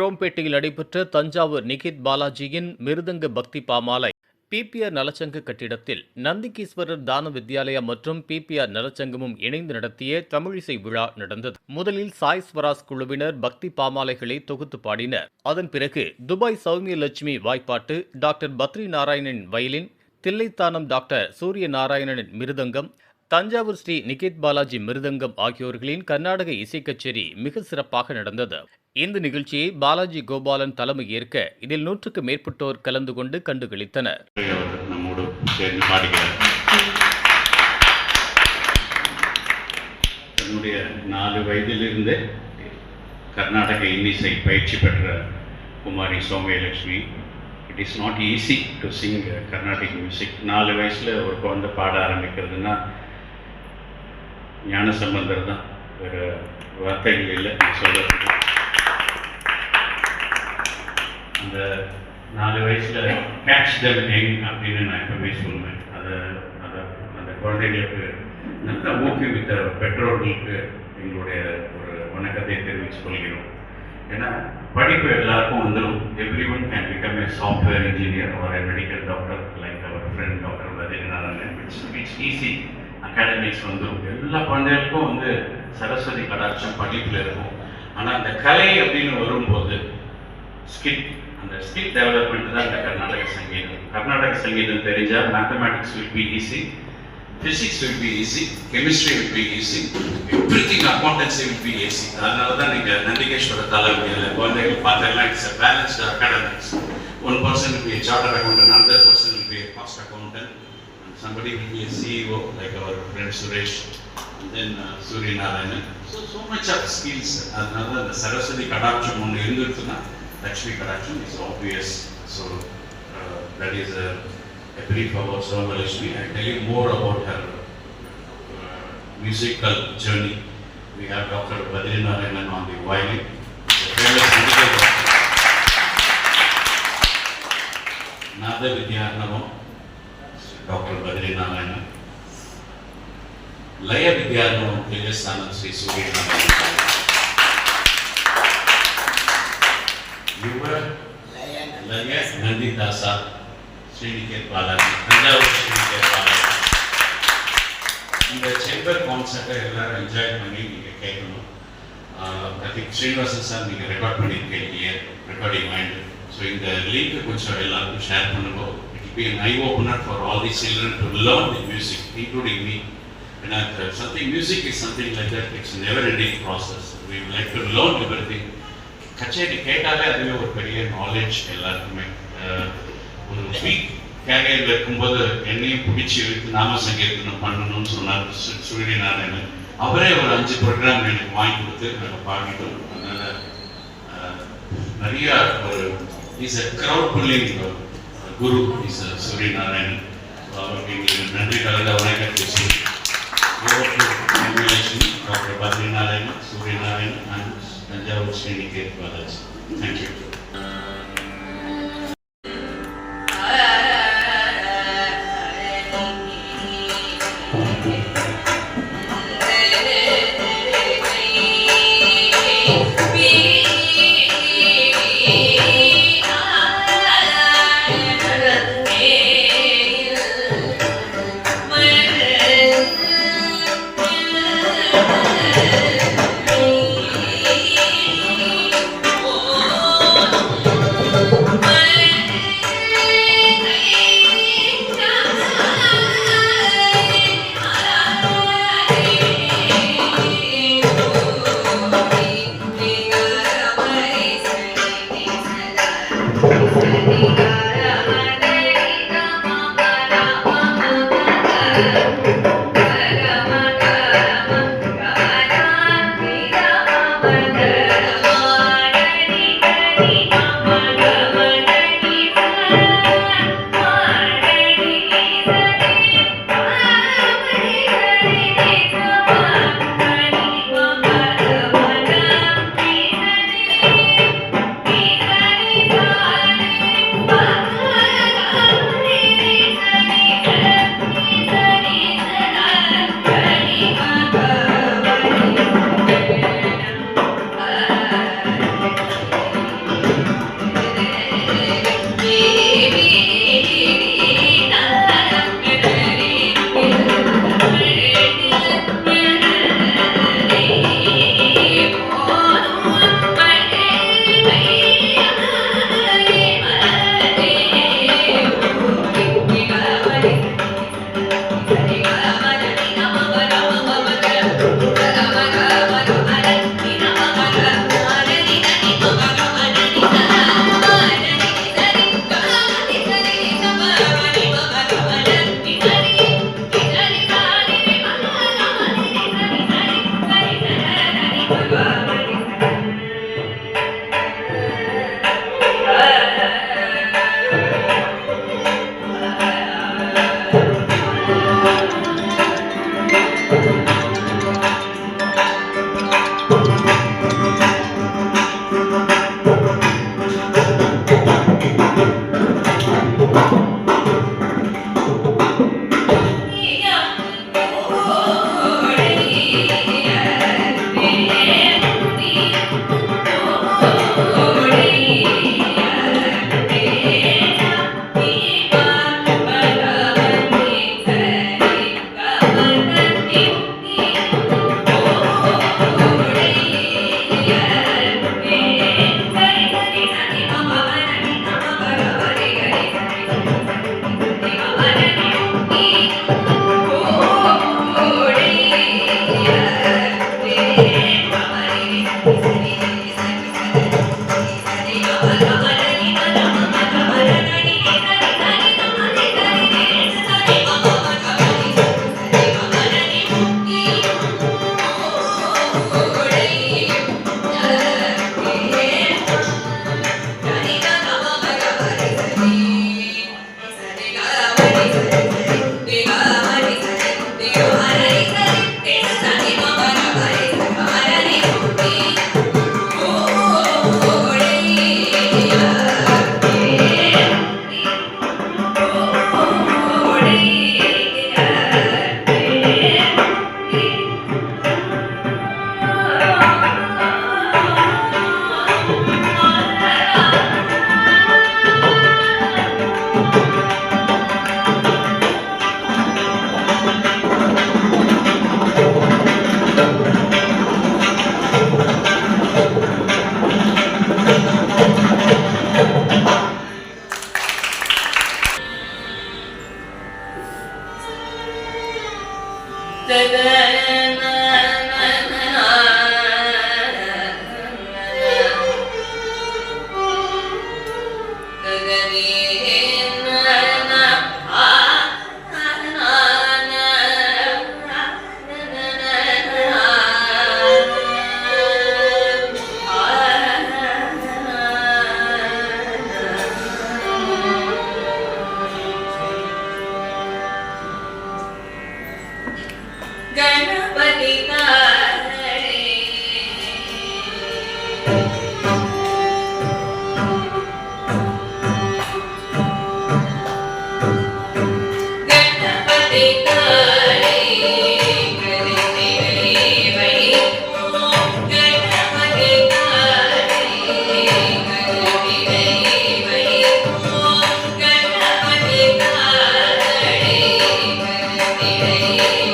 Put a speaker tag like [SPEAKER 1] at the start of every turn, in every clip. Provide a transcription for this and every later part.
[SPEAKER 1] குரோம்பேட்டையில் நடைபெற்ற தஞ்சாவூர் நிகித் பாலாஜியின் மிருதங்க பக்தி பாமாலை பிபிஆர் நலச்சங்க கட்டிடத்தில் நந்திகீஸ்வரர் தான வித்யாலயா மற்றும் பிபிஆர் நலச்சங்கமும் இணைந்து நடத்திய தமிழிசை விழா நடந்தது. முதலில் சாய் ஸ்வராஜ் குழுவினர் பக்தி பாமாலைகளை தொகுத்து பாடினர். அதன் பிறகு துபாய் சௌமியலட்சுமி வாய்ப்பாட்டு, doctor Badri Narayanan violin, Thillaisthanam doctor சூரிய நாராயணனின் மிருதங்கம், தஞ்சாவூர் ஸ்ரீ நிகித் பாலாஜி மிருதங்கம் ஆகியோர்களின் கர்நாடக இசை கச்சேரி மிக சிறப்பாக நடந்தது. இந்த நிகழ்ச்சியை பாலாஜி கோபாலன் தலைமை ஏற்க இதில் 100க்கும் மேற்பட்டோர் கலந்து கொண்டு கண்டுகளித்தனர்.
[SPEAKER 2] நம்மோடு சேர்ந்து பாடுகிறார். தன்னுடைய 4 வயதிலிருந்து கர்நாடக இன்னிசை பயிற்சி பெற்ற Kumari Soumyalakshmi. It is not easy to sing Carnatic music. 4 வயசில் ஒரு குழந்தை பாட ஆரம்பிக்கிறதுனா ஞான சம்பந்தர் தான், வேறு வார்த்தைகள் இல்லை சொல்கிறதுக்கு. அந்த 4 வயசில் கேட்ச் தம் யங் அப்படின்னு நான் எப்பவுமே சொல்லுவேன். அந்த குழந்தைகளுக்கு நல்ல ஊக்குவித்த பெற்றோர்களுக்கு எங்களுடைய ஒரு வணக்கத்தை தெரிவித்துக் கொள்கிறோம். ஏன்னா படிப்பு எல்லாருக்கும் வந்துடும். Everyone can become a software engineer or a medical doctor like our friend doctor Badrinarayanan. It's easy. Academics வந்துடும். எல்லா குழந்தைகளுக்கும் வந்து சரஸ்வதி கடாட்சம் படிப்பில் இருக்கும். ஆனால் அந்த கலை அப்படின்னு வரும்போது அந்த ஸ்கில் டெவலப்மெண்ட் தான் இந்த கர்நாடக சங்கீதம். கர்நாடக சங்கீதம் தெரிஞ்சால் mathematics will be easy, physics will be easy, chemistry will be easy, everything accountancy will be easy. அதனால தான் நீங்கள் நந்திகேஸ்வர தலைமையில் குழந்தைகள் பார்த்தீங்கன்னா it's a balanced academics. One person will be a chartered accountant, another person will be a cost accountant, and somebody will be a CEO like our friend Suresh, and then Surya Narayanan. So much of skills. Another the Saraswati Kadaksham on irundhuthuna Lakshmi Kadaksham is obvious. So that is a brief about Somalashmi. I tell you more about her musical journey. We have Dr. Bhadri Narayanan on the violin, the famous musical Nada Vidyanamo, Dr. Bhadri Narayanan, Laya Vidyanamo, Tejasanam Sri Surya Narayanan. You were Laya Nandidasa, Sri Niket Balaji, Thanjavur Sri Niket Balaji. இந்த செம்பர் கான்சர்ட்டை எல்லாரும் enjoy பண்ணி நீங்கள் கேட்கணும். I think Srinivasan sir நீங்கள் record பண்ணியிருக்கீங்க, recording mind. So இந்த link கொஞ்சம் எல்லாருக்கும் ஷேர் பண்ணுவோம். It will be an eye opener for all the children to learn the music, including me. And music is something like that. It's a never-ending process. We would like to learn everything. கச்சேரி கேட்டாலே அதுவே ஒரு பெரிய knowledge எல்லாருக்குமே. ஒரு week கேரியரில் இருக்கும்போது என்னையும் பிடிச்சி இழுத்து நாம சங்கீர்த்தனம் பண்ணணும்னு சொன்னார் சூரிய நாராயணன். அவரே ஒரு 5 ப்ரோக்ராம் எனக்கு வாங்கி கொடுத்து நாங்கள் பாடிட்டோம். அதனால் நிறைய ஒரு is a crowd pulling guru is Surya Narayanan. அவருக்கு எங்களுக்கு நன்றி கலந்த வணக்கத்தை சொல்லி டாக்டர் பத்ரி நாராயணன், சூரிய நாராயணன் அண்ட் தஞ்சாவூர் ஸ்ரீ நிகேத் பாலாஜி. தேங்க்யூ.
[SPEAKER 3] गणपति तारे गणपति तारे गणपति वै गणपति तारे गणपति वै गणपति तारे गणपति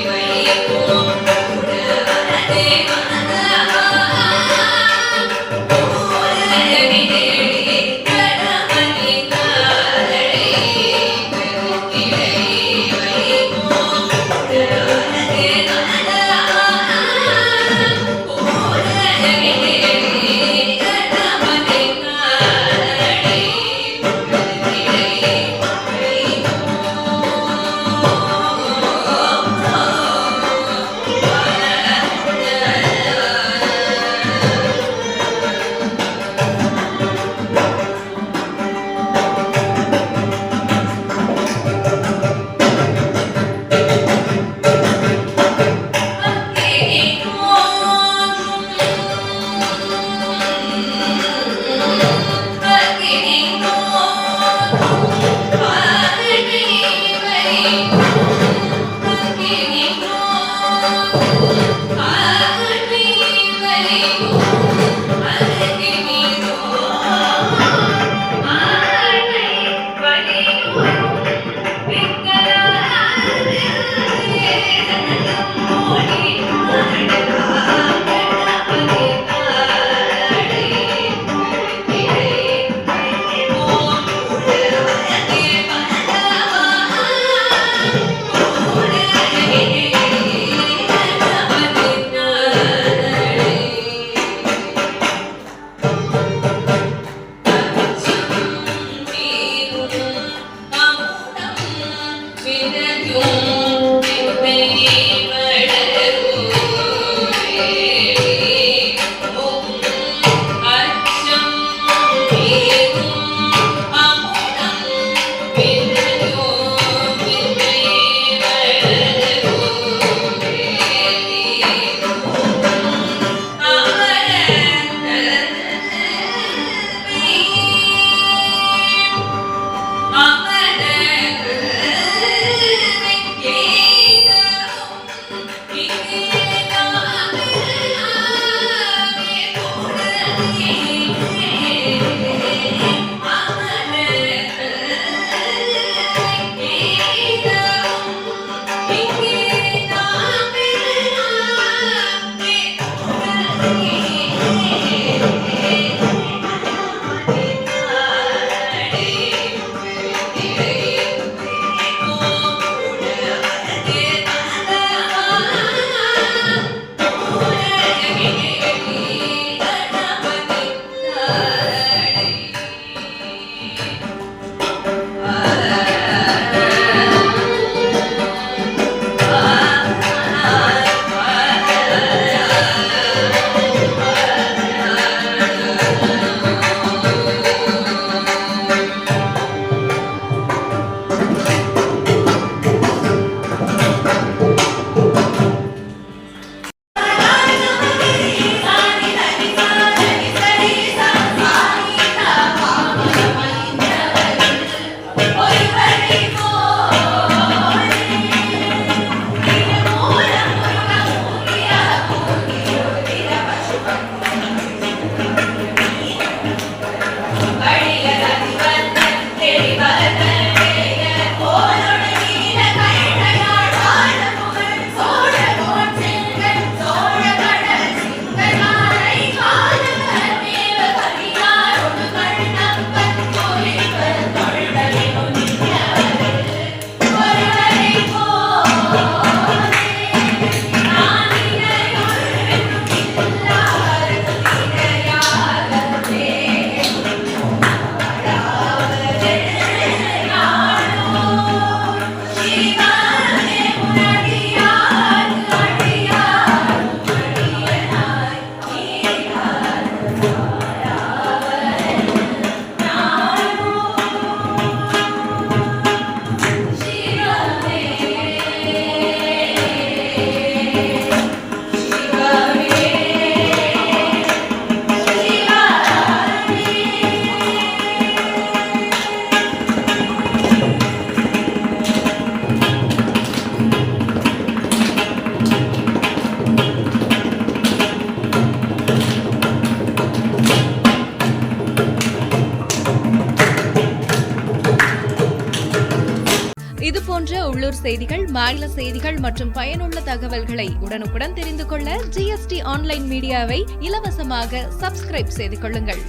[SPEAKER 3] वै
[SPEAKER 4] செய்திகள், மாநில செய்திகள் மற்றும் பயனுள்ள தகவல்களை உடனுக்குடன் தெரிந்து கொள்ள GST ஆன்லைன் மீடியாவை இலவசமாக சப்ஸ்கிரைப் செய்து கொள்ளுங்கள்.